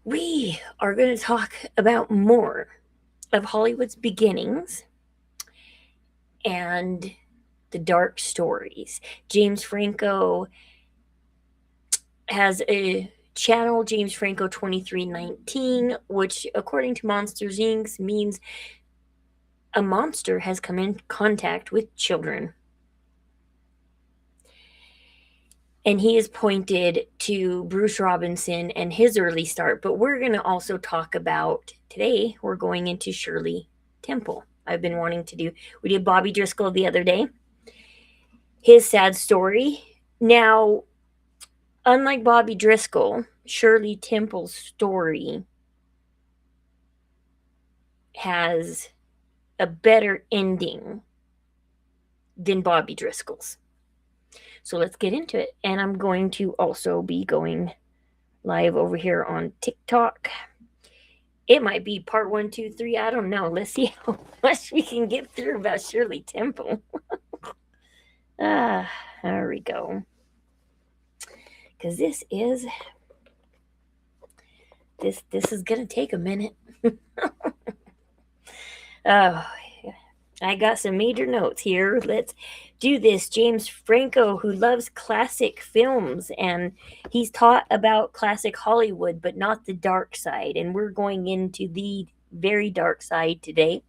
We are going to talk about more of Hollywood's beginnings and the dark stories. James Franco has a channel, James Franco 2319, which, according to Monsters Inc., means a monster has come in contact with children. And he is pointed to Bruce Robinson and his early start. But we're going to also talk about, today, we're going into Shirley Temple. I've been wanting to do, we did Bobby Driscoll the other day, his sad story. Now, unlike Bobby Driscoll, Shirley Temple's story has a better ending than Bobby Driscoll's. So let's get into it. And I'm going to also be going live over here on TikTok. It might be part 1, 2, 3. I don't know. Let's see how much we can get through about Shirley Temple. There we go. Because this is going to take a minute. Oh, I got some major notes here. Let's do this. James Franco, who loves classic films, and he's taught about classic Hollywood, but not the dark side. And we're going into the very dark side today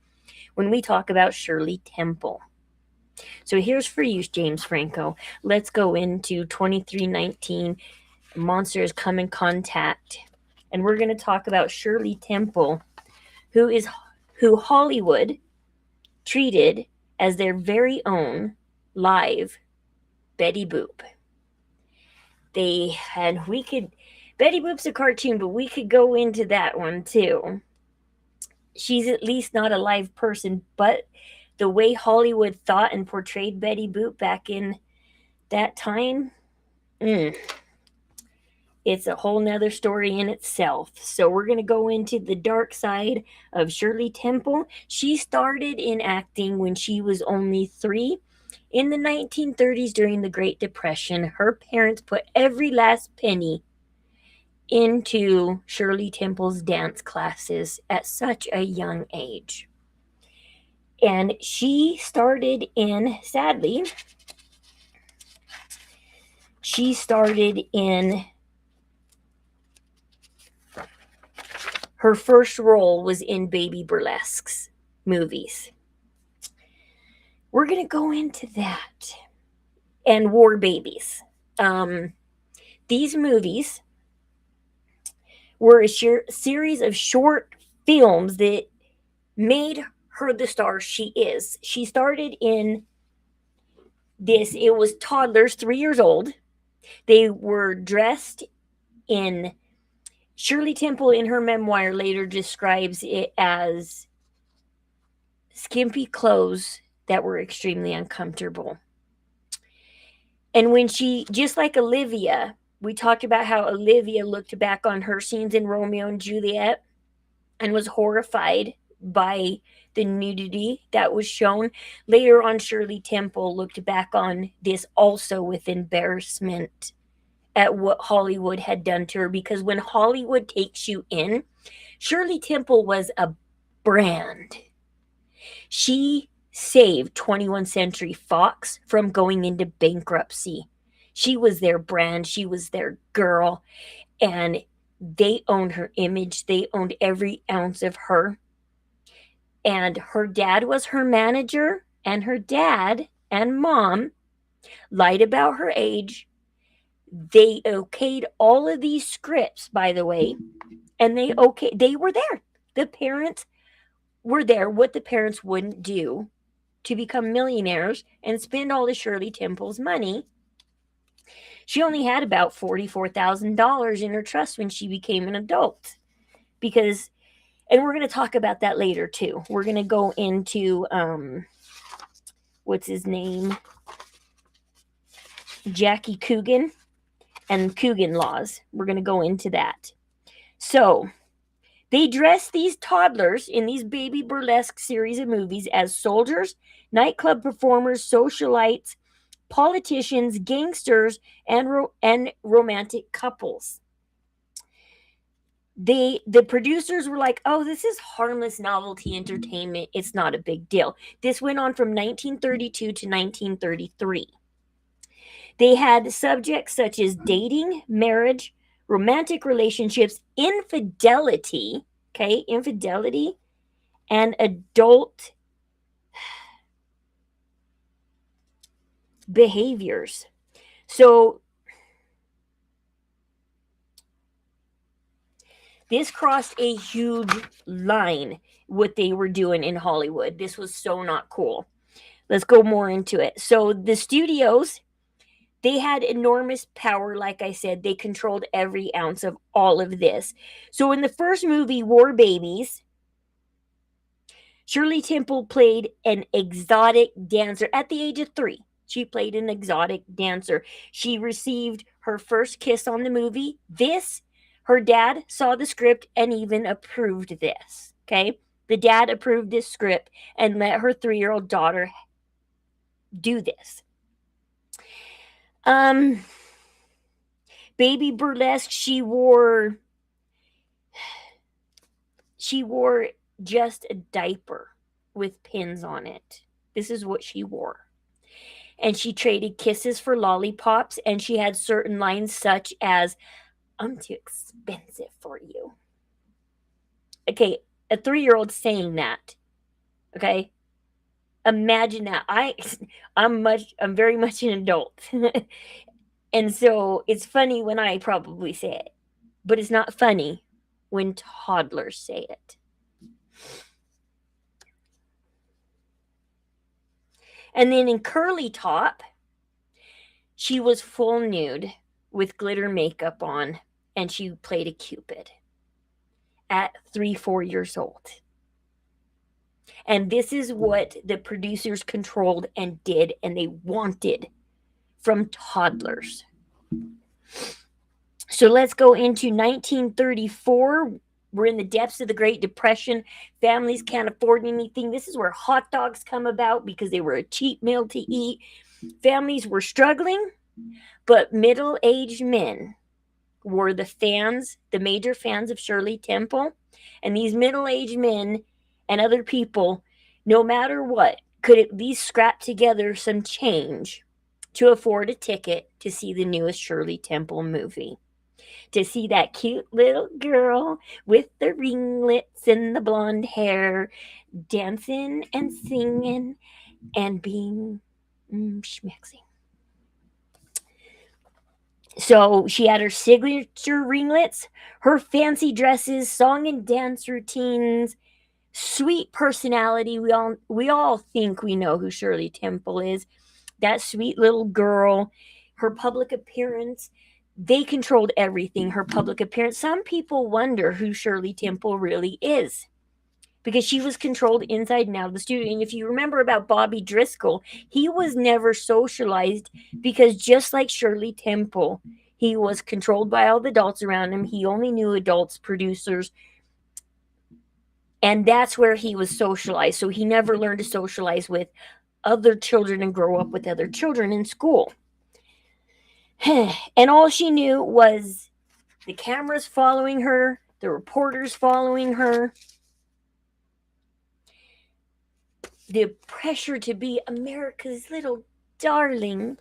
when we talk about Shirley Temple. So here's for you, James Franco. Let's go into 2319. Monsters come in contact. And we're going to talk about Shirley Temple, who Hollywood treated as their very own live Betty Boop. Betty Boop's a cartoon, but we could go into that one too. She's at least not a live person, but the way Hollywood thought and portrayed Betty Boop back in that time, it's a whole nother story in itself. So we're going to go into the dark side of Shirley Temple. She started in acting when she was only 3. In the 1930s, during the Great Depression, her parents put every last penny into Shirley Temple's dance classes at such a young age. And she started in her first role was in baby burlesques movies. We're going to go into that. And War Babies. These movies were a series of short films that made her the star she is. She started in this, it was toddlers, 3 years old. They were dressed in, Shirley Temple in her memoir later describes it as skimpy clothes that were extremely uncomfortable. And when she, just like Olivia, we talked about how Olivia looked back on her scenes in Romeo and Juliet and was horrified by the nudity that was shown. Later on, Shirley Temple looked back on this also with embarrassment at what Hollywood had done to her, because when Hollywood takes you in, Shirley Temple was a brand. She saved 21st Century Fox from going into bankruptcy. She was their brand. She was their girl. And they owned her image. They owned every ounce of her. And her dad was her manager. And her dad and mom lied about her age. They okayed all of these scripts, by the way. And they were there. The parents were there. What the parents wouldn't do to become millionaires and spend all of Shirley Temple's money. She only had about $44,000 in her trust when she became an adult. Because, and we're going to talk about that later too. We're going to go into, what's his name? Jackie Coogan and Coogan laws. We're going to go into that. So, they dress these toddlers in these baby burlesque series of movies as soldiers, nightclub performers, socialites, politicians, gangsters, and romantic couples. The producers were like, oh, this is harmless novelty entertainment. It's not a big deal. This went on from 1932 to 1933. They had subjects such as dating, marriage, romantic relationships, infidelity, okay, infidelity, and adult behaviors. So this crossed a huge line, what they were doing in Hollywood. This was so not cool. Let's go more into it. So the studios, they had enormous power. Like I said, they controlled every ounce of all of this. So in the first movie, War Babies, Shirley Temple played an exotic dancer at the age of 3. She played an exotic dancer. She received her first kiss on the movie. Her dad saw the script and even approved this. Okay. The dad approved this script and let her 3-year-old daughter do this. Baby Burlesque, she wore just a diaper with pins on it. This is what she wore. And she traded kisses for lollipops, and she had certain lines such as, I'm too expensive for you. Okay, a 3-year-old saying that. Okay? Imagine that. I'm very much an adult. And so it's funny when I probably say it, but it's not funny when toddlers say it. And then in Curly Top, she was full nude with glitter makeup on, and she played a Cupid at 3-4 years old. And this is what the producers controlled and did, and they wanted from toddlers. So let's go into 1934. We're in the depths of the Great Depression. Families can't afford anything. This is where hot dogs come about because they were a cheap meal to eat. Families were struggling, but middle-aged men were the major fans of Shirley Temple. And these middle-aged men and other people, no matter what, could at least scrap together some change to afford a ticket to see the newest Shirley Temple movie. To see that cute little girl with the ringlets and the blonde hair dancing and singing and being schmexy. So she had her signature ringlets, her fancy dresses, song and dance routines, sweet personality. We all think we know who Shirley Temple is. That sweet little girl, her public appearance. They controlled everything, her public appearance. Some people wonder who Shirley Temple really is because she was controlled inside and out of the studio. And if you remember about Bobby Driscoll, he was never socialized because just like Shirley Temple, he was controlled by all the adults around him. He only knew adults, producers, and that's where he was socialized. So he never learned to socialize with other children and grow up with other children in school. And all she knew was the cameras following her, the reporters following her, the pressure to be America's little darling.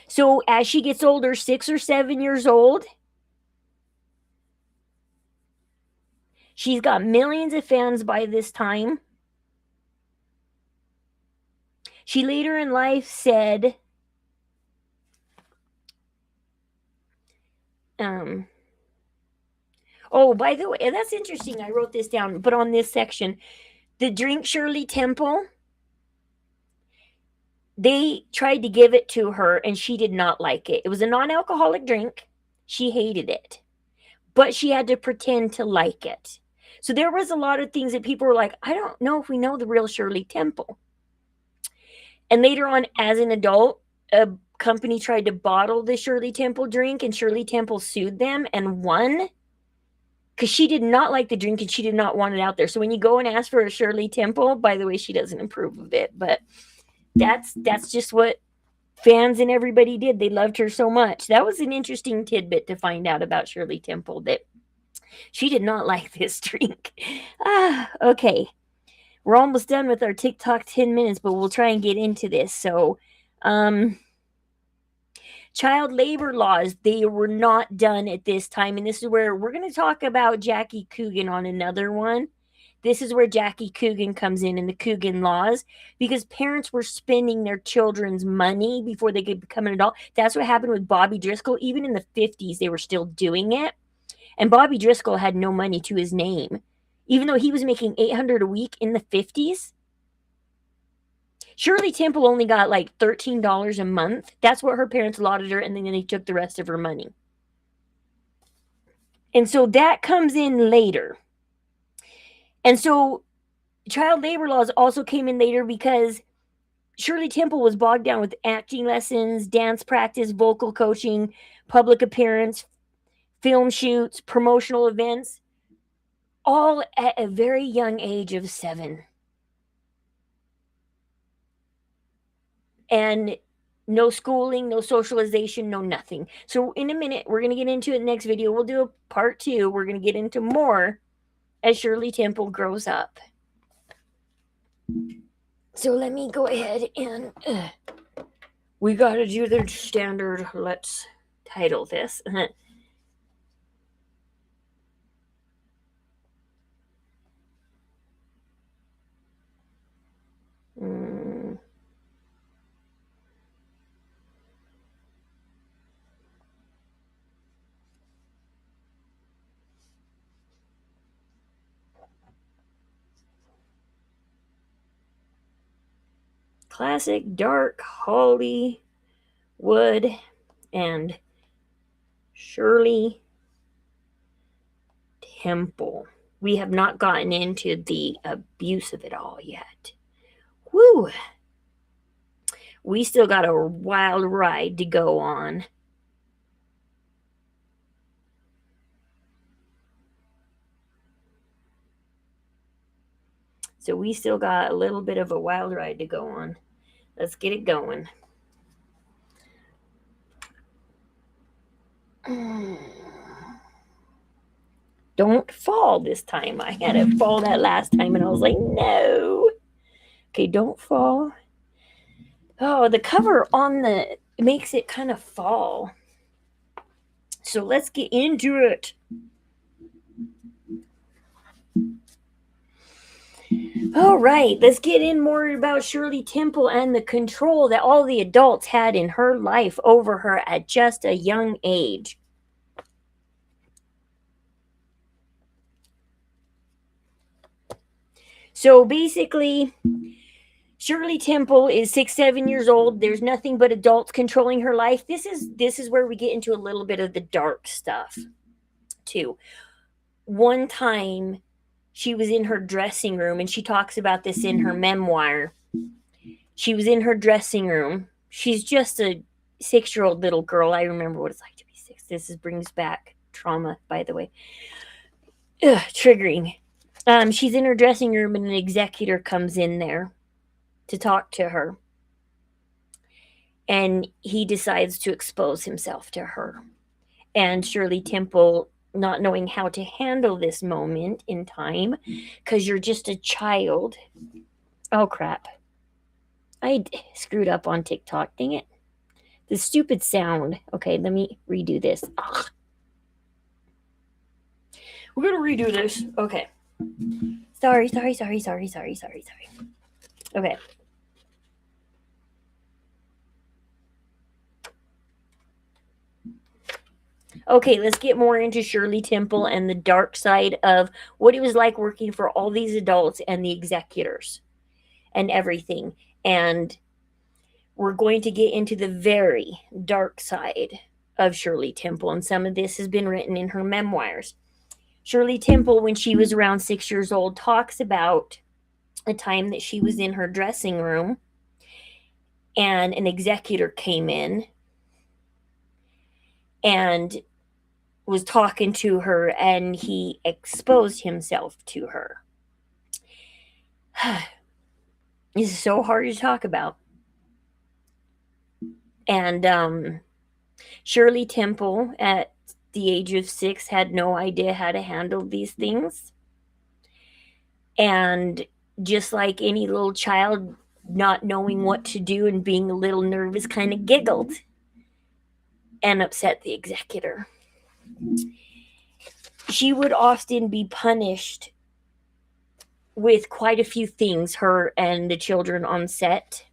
So as she gets older, 6 or 7 years old, she's got millions of fans by this time. She later in life said, oh, by the way, that's interesting. I wrote this down, but on this section, the drink Shirley Temple, they tried to give it to her and she did not like it. It was a non-alcoholic drink. She hated it, but she had to pretend to like it. So there was a lot of things that people were like, I don't know if we know the real Shirley Temple. And later on, as an adult, a company tried to bottle the Shirley Temple drink, and Shirley Temple sued them and won because she did not like the drink and she did not want it out there. So when you go and ask for a Shirley Temple, by the way, she doesn't approve of it, but that's just what fans and everybody did. They loved her so much. That was an interesting tidbit to find out about Shirley Temple, that she did not like this drink. Okay. We're almost done with our TikTok 10 minutes, but we'll try and get into this. So, child labor laws, they were not done at this time. And this is where we're going to talk about Jackie Coogan on another one. This is where Jackie Coogan comes in the Coogan laws, because parents were spending their children's money before they could become an adult. That's what happened with Bobby Driscoll. Even in the 50s, they were still doing it. And Bobby Driscoll had no money to his name, even though he was making $800 a week in the 50s. Shirley Temple only got like $13 a month. That's what her parents allotted her, and then they took the rest of her money. And so that comes in later. And so child labor laws also came in later because Shirley Temple was bogged down with acting lessons, dance practice, vocal coaching, public appearance, film shoots, promotional events, all at a very young age of 7. And no schooling, no socialization, no nothing. So in a minute, we're going to get into it in the next video. We'll do a part 2. We're going to get into more as Shirley Temple grows up. So let me go ahead and we got to do the standard. Let's title this. Classic dark Hollywood and Shirley Temple. We have not gotten into the abuse of it all yet. Woo! We still got a wild ride to go on. So we still got a little bit of a wild ride to go on. Let's get it going. Don't fall this time. I had it fall that last time and I was like, no. Okay, don't fall. Oh, the cover on the makes it kind of fall. So let's get into it. All right, let's get in more about Shirley Temple and the control that all the adults had in her life over her at just a young age. So basically, Shirley Temple is 6, 7 years old. There's nothing but adults controlling her life. This is where we get into a little bit of the dark stuff, too. One time, she was in her dressing room, and she talks about this in her memoir. She was in her dressing room. She's just a 6-year-old little girl. I remember what it's like to be 6. This brings back trauma, by the way. Triggering. She's in her dressing room, and an executor comes in there to talk to her. And he decides to expose himself to her. And Shirley Temple, not knowing how to handle this moment in time, because you're just a child. Oh, crap. I screwed up on TikTok. Dang it. The stupid sound. Okay, let me redo this. Ugh. We're going to redo this. Okay. Sorry. Okay. Okay, let's get more into Shirley Temple and the dark side of what it was like working for all these adults and the executors and everything. And we're going to get into the very dark side of Shirley Temple. And some of this has been written in her memoirs. Shirley Temple, when she was around 6 years old, talks about a time that she was in her dressing room and an executor came in and was talking to her, and he exposed himself to her. This is so hard to talk about. And Shirley Temple, at the age of 6, had no idea how to handle these things. And just like any little child not knowing what to do and being a little nervous, kind of giggled and upset the executor. She would often be punished with quite a few things, her and the children on set.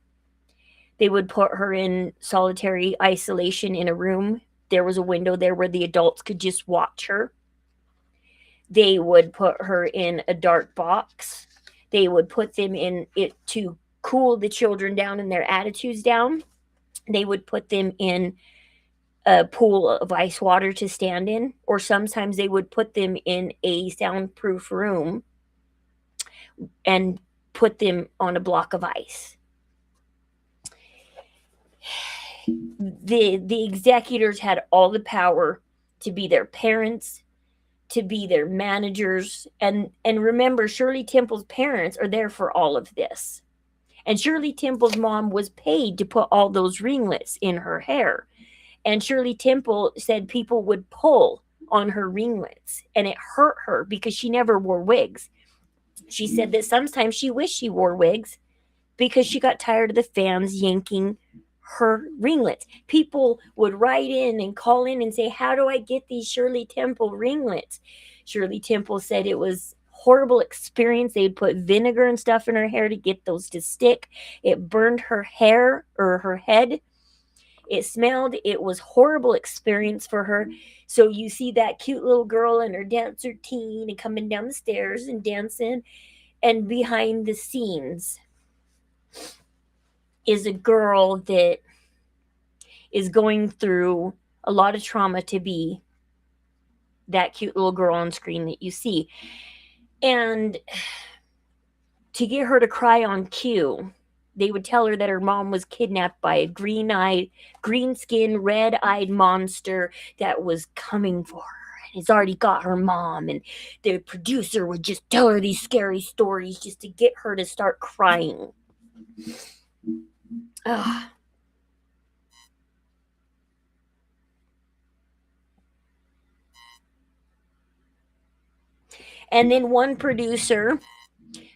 They would put her in solitary isolation in a room. There was a window there where the adults could just watch her. They would put her in a dark box. They would put them in it to cool the children down and their attitudes down. They would put them in a pool of ice water to stand in, or sometimes they would put them in a soundproof room and put them on a block of ice. The executors had all the power to be their parents, to be their managers, and remember, Shirley Temple's parents are there for all of this. And Shirley Temple's mom was paid to put all those ringlets in her hair. And Shirley Temple said people would pull on her ringlets, and it hurt her because she never wore wigs. She said that sometimes she wished she wore wigs because she got tired of the fans yanking her ringlets. People would write in and call in and say, how do I get these Shirley Temple ringlets? Shirley Temple said it was horrible experience. They'd put vinegar and stuff in her hair to get those to stick. It burned her hair or her head. It smelled. It was horrible experience for her. So you see that cute little girl in her dancer teen and coming down the stairs and dancing, and behind the scenes is a girl that is going through a lot of trauma to be that cute little girl on screen that you see. And to get her to cry on cue, they would tell her that her mom was kidnapped by a green-skinned, red-eyed monster that was coming for her. He's already got her mom, and the producer would just tell her these scary stories just to get her to start crying. Ugh. And then one producer,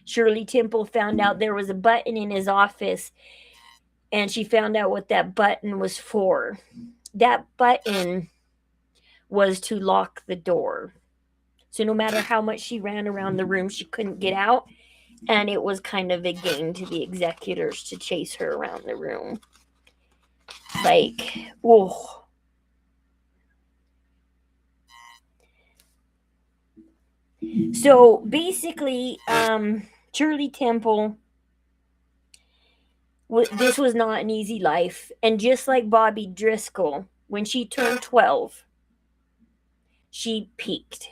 Shirley Temple, found out there was a button in his office, and she found out what that button was for. That button was to lock the door. So no matter how much she ran around the room, she couldn't get out. And it was kind of a game to the executors to chase her around the room. Like, oh. So basically, Shirley Temple, this was not an easy life. And just like Bobby Driscoll, when she turned 12, she peaked.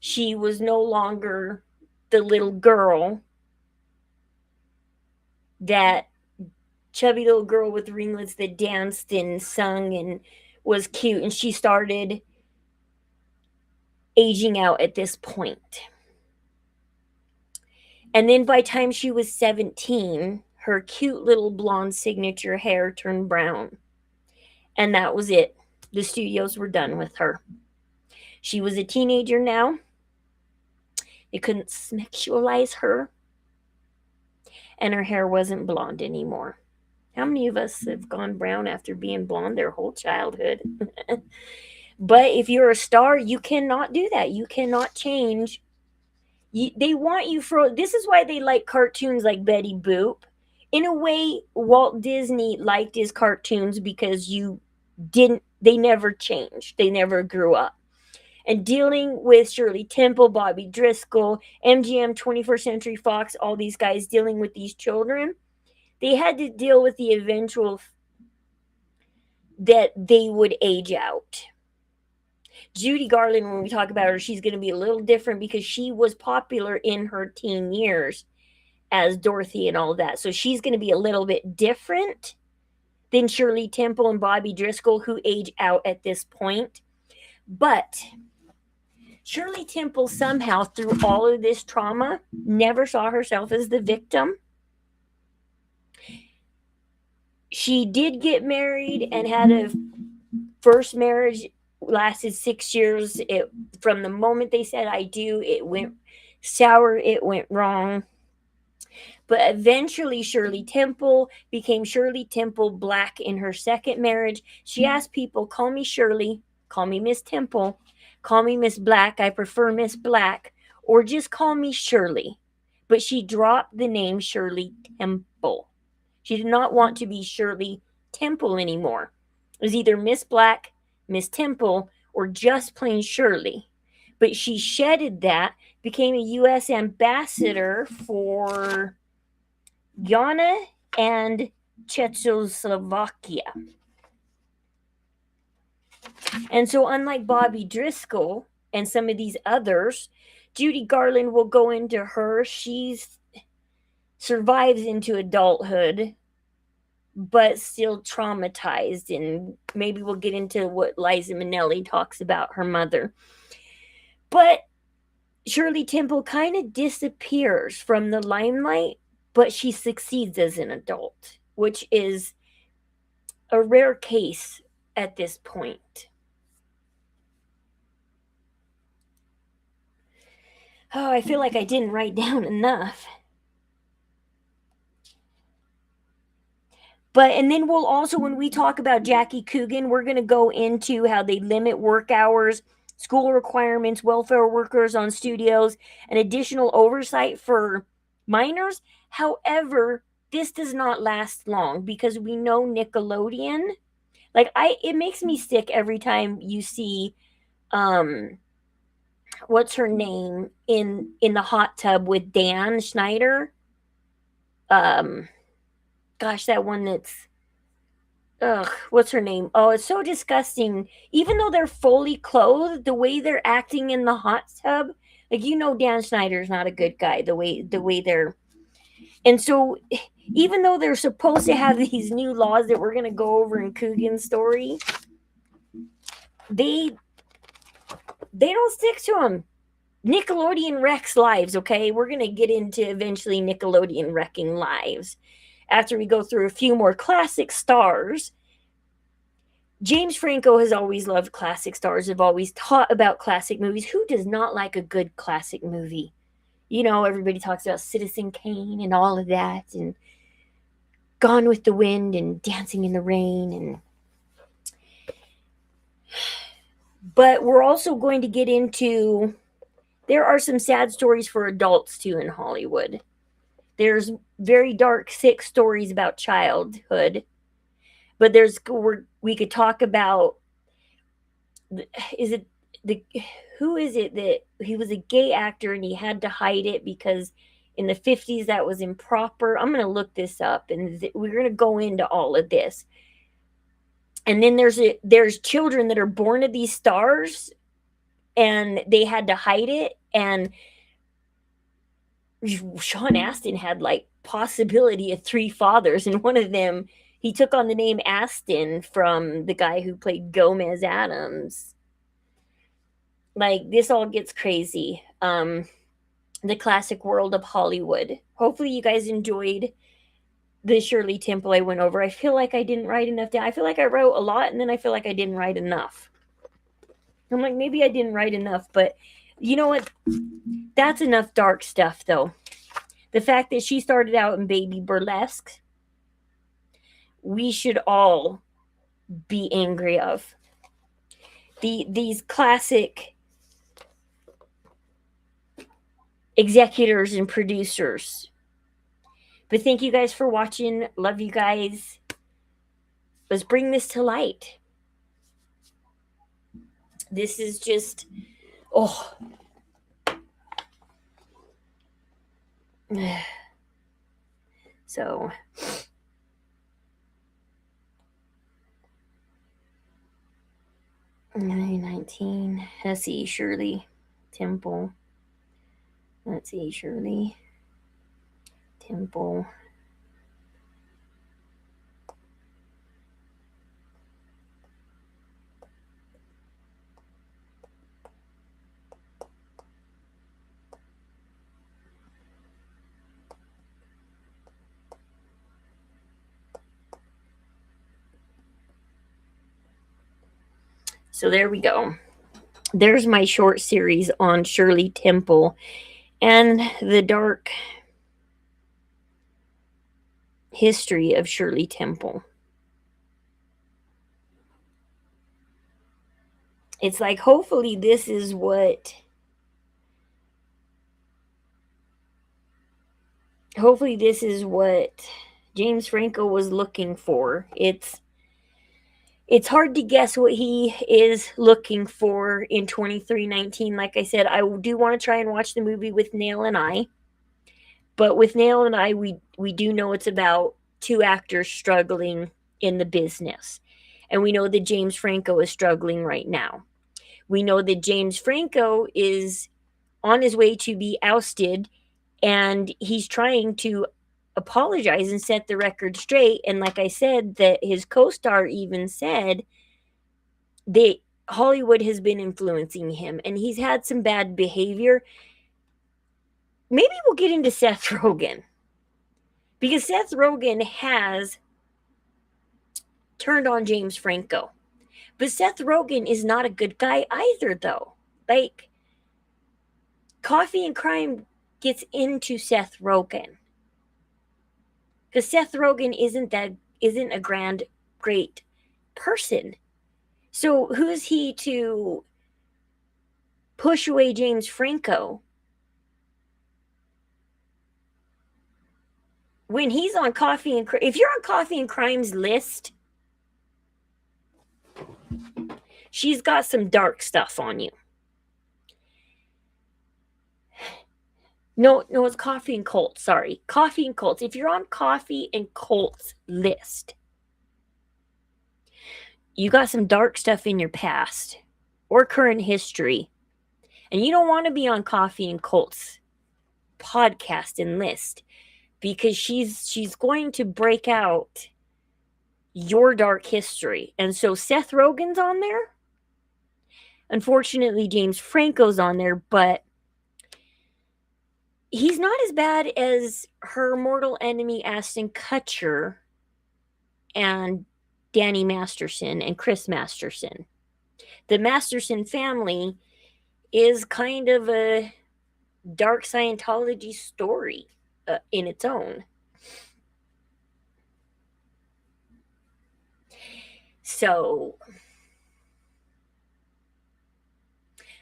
She was no longer the little girl, that chubby little girl with ringlets that danced and sung and was cute. And she started aging out at this point. And then by the time she was 17, her cute little blonde signature hair turned brown. And that was it. The studios were done with her. She was a teenager now. They couldn't sexualize her. And her hair wasn't blonde anymore. How many of us have gone brown after being blonde their whole childhood? But if you're a star, you cannot do that. You cannot change. They want you for... This is why they like cartoons like Betty Boop. In a way, Walt Disney liked his cartoons because they never changed. They never grew up. And dealing with Shirley Temple, Bobby Driscoll, MGM, 21st Century Fox, all these guys dealing with these children, they had to deal with the eventual that they would age out. Judy Garland, when we talk about her, she's going to be a little different because she was popular in her teen years as Dorothy and all that. So she's going to be a little bit different than Shirley Temple and Bobby Driscoll, who age out at this point. But Shirley Temple somehow, through all of this trauma, never saw herself as the victim. She did get married and had a first marriage, lasted 6 years. It from the moment they said I do, it went sour, it went wrong. But eventually, Shirley Temple became Shirley Temple Black in her second marriage. She asked people, call me Shirley, call me Miss Temple, call me Miss Black, I prefer Miss Black, or just call me Shirley. But she dropped the name Shirley Temple. She did not want to be Shirley Temple anymore. It was either Miss Black, Miss Temple, or just plain Shirley. But she shedded that, became a U.S. ambassador for Ghana and Czechoslovakia. And so, unlike Bobby Driscoll and some of these others, Judy Garland will go into her. She survives into adulthood, but still traumatized. And maybe we'll get into what Liza Minnelli talks about her mother. But Shirley Temple kind of disappears from the limelight, but she succeeds as an adult, which is a rare case at this point. Oh, I feel like I didn't write down enough. But, and then we'll also, when we talk about Jackie Coogan, we're going to go into how they limit work hours, school requirements, welfare workers on studios, and additional oversight for minors. However, this does not last long because we know Nickelodeon. Like, it makes me sick every time you see what's her name in the hot tub with Dan Schneider. Gosh, that one that's, ugh, what's her name? Oh, it's so disgusting. Even though they're fully clothed, the way they're acting in the hot tub, like, Dan Schneider's not a good guy. The way they're, and so even though they're supposed to have these new laws that we're gonna go over in Coogan's story, they don't stick to them. Nickelodeon wrecks lives, okay? We're going to get into eventually Nickelodeon wrecking lives after we go through a few more classic stars. James Franco has always loved classic stars, have always taught about classic movies. Who does not like a good classic movie? Everybody talks about Citizen Kane and all of that, and Gone with the Wind and Dancing in the Rain. But we're also going to get into, there are some sad stories for adults too in Hollywood. There's very dark, sick stories about childhood, but we could talk about, is it the who is it that he was a gay actor and he had to hide it because in the 50s that was improper. I'm going to look this up, and we're going to go into all of this. And then there's children that are born to these stars and they had to hide it. And Sean Astin had like possibility of 3 fathers, and one of them, he took on the name Astin from the guy who played Gomez Adams. Like, this all gets crazy. The classic world of Hollywood. Hopefully you guys enjoyed the Shirley Temple I went over. I feel like I didn't write enough down. I feel like I wrote a lot, and then I feel like I didn't write enough. I'm like, maybe I didn't write enough, but you know what? That's enough dark stuff, though. The fact that she started out in baby burlesque, we should all be angry of. These classic executors and producers. But thank you guys for watching. Love you guys. Let's bring this to light. This is just, oh. So, 19. Let's see, Shirley Temple. Let's see, Shirley Temple. So there we go. There's my short series on Shirley Temple and the dark history of Shirley Temple. It's like, hopefully this is what James Franco was looking for. It's hard to guess what he is looking for in 2319. Like I said, I do want to try and watch the movie with Nail and I. But with Nail and I, we do know it's about two actors struggling in the business. And we know that James Franco is struggling right now. We know that James Franco is on his way to be ousted, and he's trying to apologize and set the record straight. And like I said, that his co-star even said that Hollywood has been influencing him and he's had some bad behavior. Maybe we'll get into Seth Rogen, because Seth Rogen has turned on James Franco. But Seth Rogen is not a good guy either, though. Like, Coffee and Crime gets into Seth Rogen, because Seth Rogen isn't a great person. So who's he to push away James Franco when he's on Coffee and Crime? If you're on Coffee and Crime's list, she's got some dark stuff on you. No, it's Coffee and Colts. Sorry. Coffee and Colts. If you're on Coffee and Colts list, you got some dark stuff in your past or current history, and you don't want to be on Coffee and Colts podcast and list, because she's going to break out your dark history. And so Seth Rogen's on there. Unfortunately, James Franco's on there, but he's not as bad as her mortal enemy Ashton Kutcher and Danny Masterson and Chris Masterson. The Masterson family is kind of a dark Scientology story in its own. So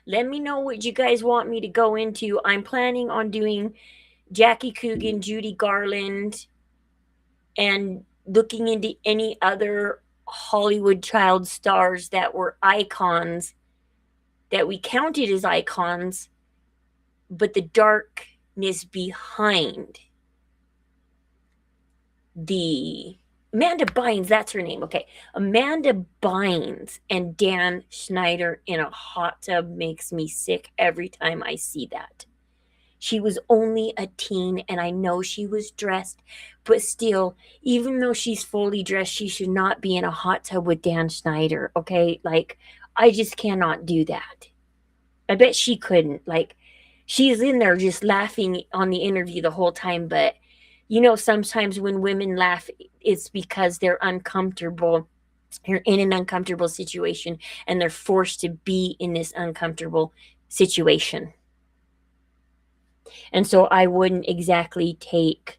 let me know what you guys want me to go into. I'm planning on doing Jackie Coogan, Judy Garland, and looking into any other Hollywood child stars that were icons, that we counted as icons, but the darkness behind the Amanda Bynes, that's her name. Okay. Amanda Bynes and Dan Schneider in a hot tub makes me sick every time I see that. She was only a teen, and I know she was dressed, but still, even though she's fully dressed, she should not be in a hot tub with Dan Schneider. Okay. Like, I just cannot do that. I bet she couldn't. Like, she's in there just laughing on the interview the whole time, but you know, sometimes when women laugh, it's because they're uncomfortable. You're in an uncomfortable situation, and they're forced to be in this uncomfortable situation. And so I wouldn't exactly take...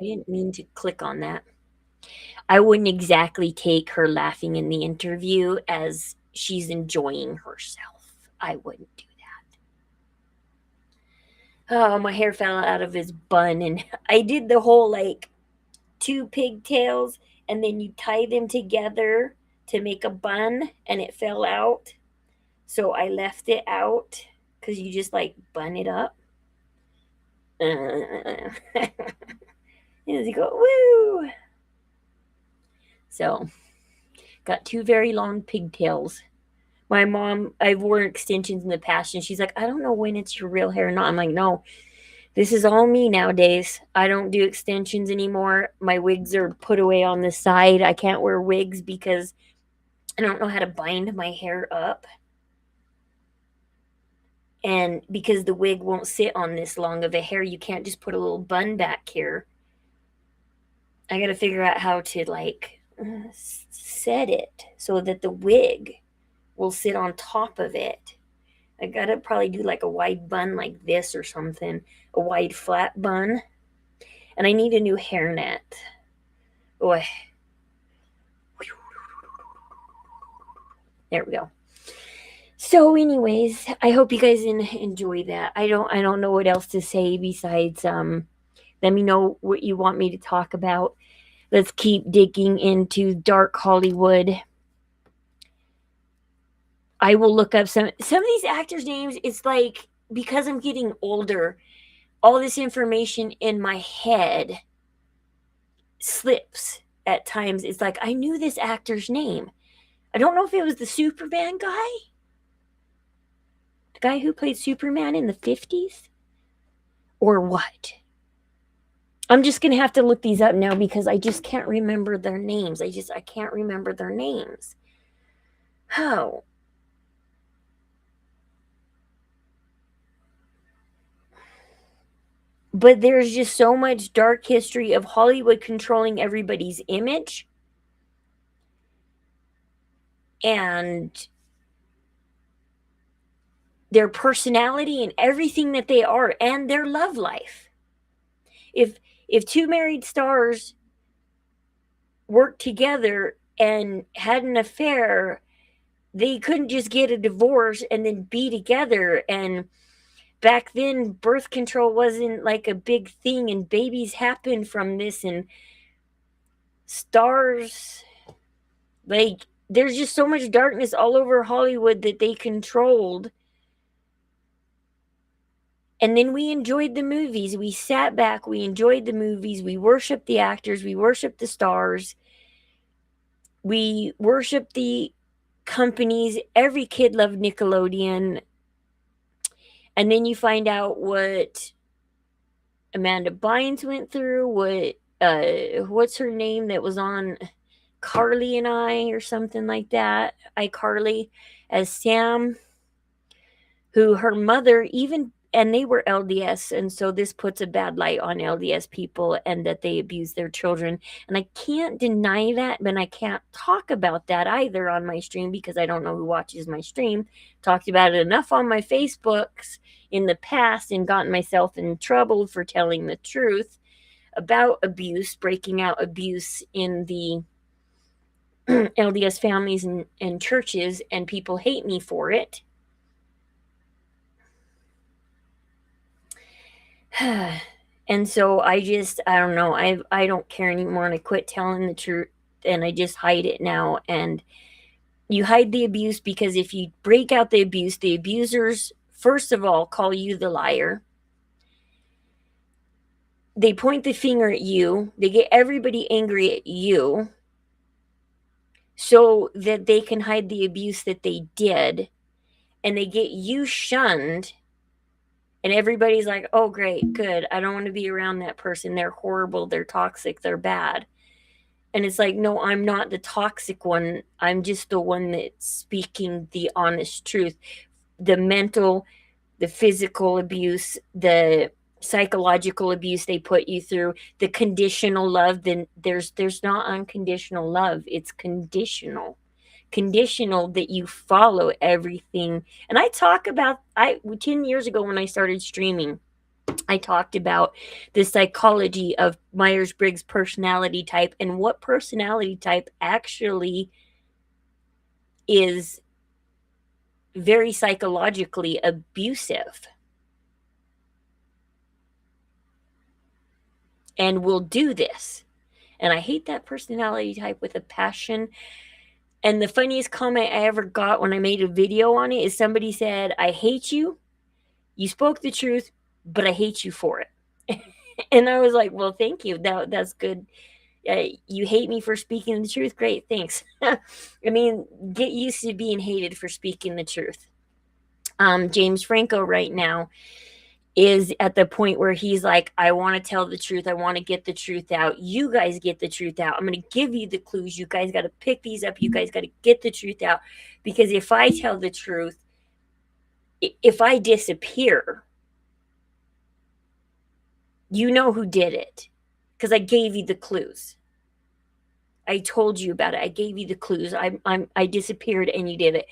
I didn't mean to click on that. I wouldn't exactly take her laughing in the interview as she's enjoying herself. I wouldn't do that. Oh, my hair fell out of his bun, and I did the whole like 2 pigtails, and then you tie them together to make a bun, and it fell out. So I left it out, because you just like bun it up. As you go, woo! So, got 2 very long pigtails. My mom, I've worn extensions in the past, and she's like, I don't know when it's your real hair or not. I'm like, no, this is all me nowadays. I don't do extensions anymore. My wigs are put away on the side. I can't wear wigs because I don't know how to bind my hair up. And because the wig won't sit on this long of a hair, you can't just put a little bun back here. I got to figure out how to like set it so that the wig will sit on top of it. I gotta probably do like a wide bun like this or something, a wide flat bun. And I need a new hairnet. Oh, there we go. So, anyways, I hope you guys enjoy that. I don't know what else to say besides let me know what you want me to talk about. Let's keep digging into dark Hollywood. I will look up some of these actors' names. It's like because I'm getting older, all this information in my head slips at times. It's like I knew this actor's name. I don't know if it was the Superman guy. The guy who played Superman in the 50s? Or what? I'm just going to have to look these up now because I just can't remember their names. I can't remember their names. How? But there's just so much dark history of Hollywood controlling everybody's image and their personality and everything that they are and their love life. If two married stars worked together and had an affair, they couldn't just get a divorce and then be together. And back then birth control wasn't like a big thing and babies happened from this, and stars, like there's just so much darkness all over Hollywood that they controlled. And then we enjoyed the movies. We sat back, we enjoyed the movies, we worshiped the actors, we worshiped the stars, we worshiped the companies. Every kid loved Nickelodeon. And then you find out what Amanda Bynes went through, what's her name that was on Carly and I or something like that. iCarly as Sam, who her mother even, and they were LDS, and so this puts a bad light on LDS people and that they abuse their children. And I can't deny that, but I can't talk about that either on my stream because I don't know who watches my stream. Talked about it enough on my Facebooks in the past and gotten myself in trouble for telling the truth about abuse, breaking out abuse in the LDS families and churches, and people hate me for it. And so I don't know. I don't care anymore, and I quit telling the truth, and I just hide it now. And you hide the abuse because if you break out the abuse, the abusers, first of all, call you the liar. They point the finger at you. They get everybody angry at you so that they can hide the abuse that they did. And they get you shunned. And everybody's like, oh, great, good. I don't want to be around that person. They're horrible. They're toxic. They're bad. And it's like, no, I'm not the toxic one. I'm just the one that's speaking the honest truth. The mental, the physical abuse, the psychological abuse they put you through, the conditional love, then there's not unconditional love. It's conditional that you follow everything. And I talk about 10 years ago when I started streaming, I talked about the psychology of Myers-Briggs personality type and what personality type actually is very psychologically abusive and will do this. And I hate that personality type with a passion. And the funniest comment I ever got when I made a video on it is somebody said, I hate you. You spoke the truth, but I hate you for it. And I was like, well, thank you. That's good. You hate me for speaking the truth? Great, thanks. I mean, get used to being hated for speaking the truth. James Franco right now is at the point where he's like, I want to tell the truth. I want to get the truth out. You guys get the truth out. I'm going to give you the clues. You guys got to pick these up. You guys got to get the truth out. Because if I tell the truth, if I disappear, you know who did it. Because I gave you the clues. I told you about it. I gave you the clues. I disappeared and you did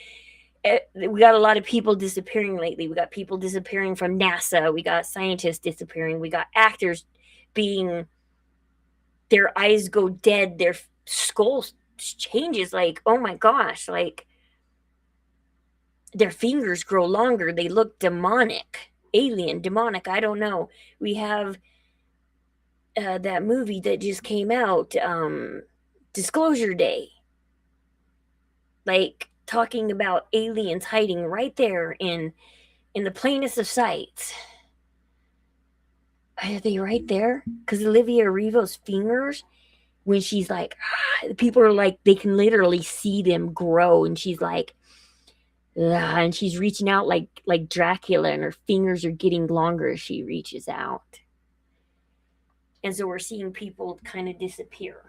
it. We got a lot of people disappearing lately. We got people disappearing from NASA. We got scientists disappearing. We got actors being, their eyes go dead, their skull changes, like, oh my gosh, like their fingers grow longer, they look demonic, alien, demonic, I don't know. We have that movie that just came out, Disclosure Day, like talking about aliens hiding right there in the plainest of sight. Are they right there? Because Olivia Rivo's fingers, when she's like, people are like, they can literally see them grow, and she's like, and she's reaching out like Dracula, and her fingers are getting longer as she reaches out. And so we're seeing people kind of disappear.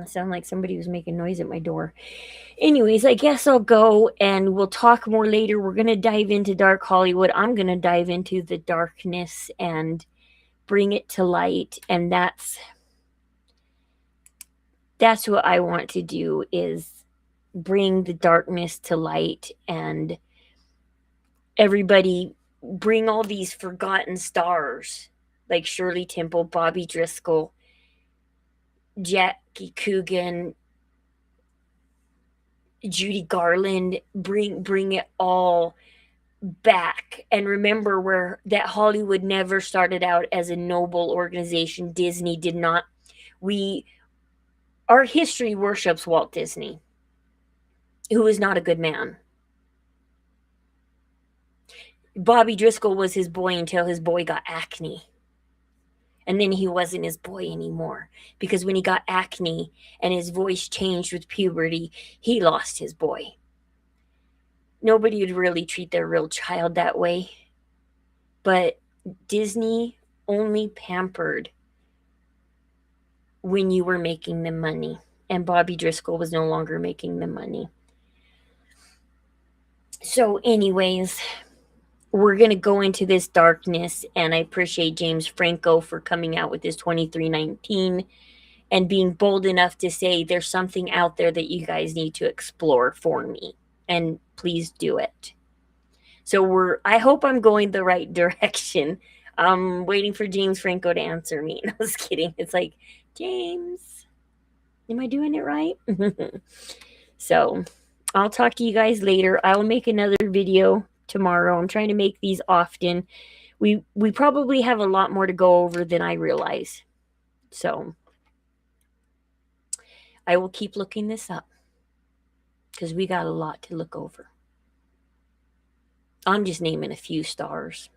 Sound like somebody was making noise at my door. Anyways, I guess I'll go and we'll talk more later. We're going to dive into dark Hollywood. I'm going to dive into the darkness and bring it to light. And that's what I want to do, is bring the darkness to light, and everybody bring all these forgotten stars like Shirley Temple, Bobby Driscoll, Jackie Coogan, Judy Garland, bring it all back, and remember where that Hollywood never started out as a noble organization. Disney did not. Our history worships Walt Disney, who is not a good man. Bobby Driscoll was his boy until his boy got acne. And then he wasn't his boy anymore, because when he got acne and his voice changed with puberty, he lost his boy. Nobody would really treat their real child that way. But Disney only pampered when you were making them money. And Bobby Driscoll was no longer making them money. So anyways, we're going to go into this darkness, and I appreciate James Franco for coming out with this 2319 and being bold enough to say there's something out there that you guys need to explore for me, and please do it. So I hope I'm going the right direction. I'm waiting for James Franco to answer me. I was kidding. It's like, James, am I doing it right? So I'll talk to you guys later. I'll make another video tomorrow. I'm trying to make these often. We probably have a lot more to go over than I realize. So I will keep looking this up, because we got a lot to look over. I'm just naming a few stars.